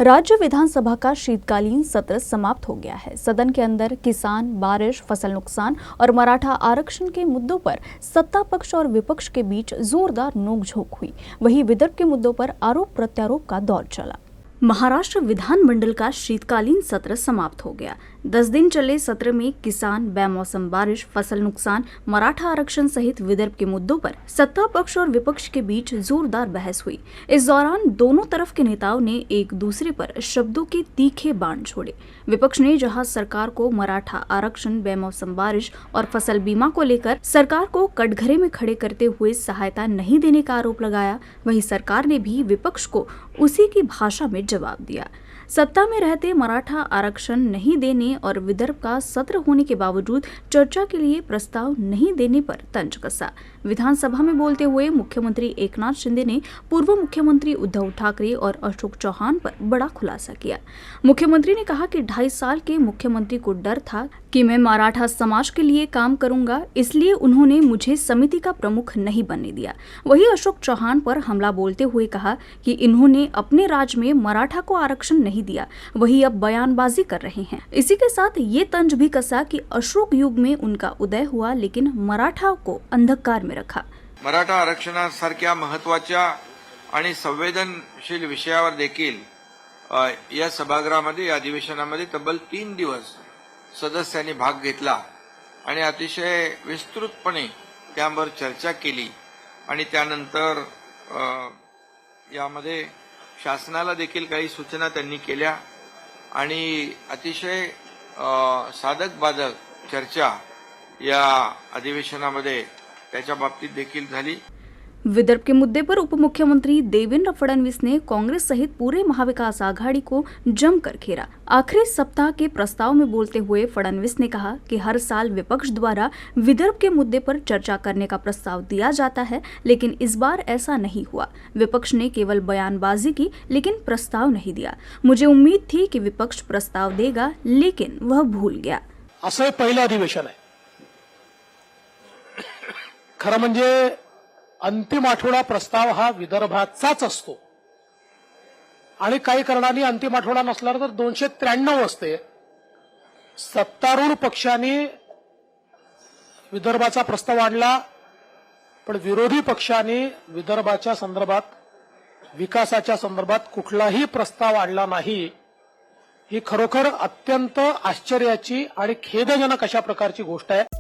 राज्य विधानसभा का शीतकालीन सत्र समाप्त हो गया है। सदन के अंदर किसान, बारिश, फसल नुकसान और मराठा आरक्षण के मुद्दों पर सत्ता पक्ष और विपक्ष के बीच जोरदार नोकझोंक हुई। वहीं विदर्भ के मुद्दों पर आरोप प्रत्यारोप का दौर चला। महाराष्ट्र विधानमंडल का शीतकालीन सत्र समाप्त हो गया। 10 दिन चले सत्र में किसान, बेमौसम बारिश, फसल नुकसान, मराठा आरक्षण सहित विदर्भ के मुद्दों पर सत्ता पक्ष और विपक्ष के बीच जोरदार बहस हुई। इस दौरान दोनों तरफ के नेताओं ने एक दूसरे पर शब्दों के तीखे बाण छोड़े। विपक्ष ने जहां सरकार को मराठा आरक्षण, बेमौसम बारिश और फसल बीमा को लेकर सरकार को कटघरे में खड़े करते हुए सहायता नहीं देने का आरोप लगाया, वहीं सरकार ने भी विपक्ष को उसी की भाषा में जवाब दिया। सत्ता में रहते मराठा आरक्षण नहीं देने और विदर्भ का सत्र होने के बावजूद चर्चा के लिए प्रस्ताव नहीं देने पर तंज कसा। विधानसभा में बोलते हुए मुख्यमंत्री एकनाथ शिंदे ने पूर्व मुख्यमंत्री उद्धव ठाकरे और अशोक चौहान पर बड़ा खुलासा किया। मुख्यमंत्री ने कहा कि 2.5 साल के मुख्यमंत्री को डर था कि मैं मराठा समाज के लिए काम करूंगा, इसलिए उन्होंने मुझे समिति का प्रमुख नहीं बनने दिया। वहीं अशोक चौहान पर हमला बोलते हुए कहा कि इन्होंने अपने राज्य में मराठा को आरक्षण नहीं दिया, वही अब बयानबाजी कर रहे हैं। इसी के साथ ये तंज भी कसा कि अशोक युग में उनका उदय हुआ, लेकिन मराठा को अंधकार में रखा। मराठा आरक्षणासारख्या महत्त्वाच्या आणि संवेदनशील विषयावर देखील या सभागृहामध्ये, या अधिवेशनामध्ये तब्बल 3 दिवस सदस्यांनी भाग घेतला आणि अतिशय विस्तृतपणे त्यावर चर्चा केली आणि त्यानंतर यामध्ये शासनाला देखील काही सूचना त्यांनी केल्या आणि अतिशय साधक बाधक चर्चा या अधिवेशनामध्ये त्याच्या बाबतीत देखील झाली। विदर्भ के मुद्दे पर उप मुख्यमंत्री देवेंद्र फडणवीस ने कांग्रेस सहित पूरे महाविकास आघाड़ी को जमकर घेरा। आखिरी सप्ताह के प्रस्ताव में बोलते हुए फडणवीस ने कहा कि हर साल विपक्ष द्वारा विदर्भ के मुद्दे पर चर्चा करने का प्रस्ताव दिया जाता है, लेकिन इस बार ऐसा नहीं हुआ। विपक्ष ने केवल बयानबाजी की, लेकिन प्रस्ताव नहीं दिया। मुझे उम्मीद थी कि विपक्ष प्रस्ताव देगा, लेकिन वह भूल गया। असं पहिलं अधिवेशन आहे। खरं म्हणजे अंतिम आठवडा प्रस्ताव हा विदर्भाचाच असतो आणि काही कारणांनी अंतिम आठवडा नसला तर 293 असते। सत्तारूढ पक्षाने विदर्भाचा प्रस्ताव आणला, पण विरोधी पक्षाने विदर्भाच्या संदर्भात, विकासाच्या संदर्भात कुठलाही प्रस्ताव आणला नाही। ही खरोखर अत्यंत आश्चर्याची आणि खेदजनक अशा प्रकारची गोष्ट आहे।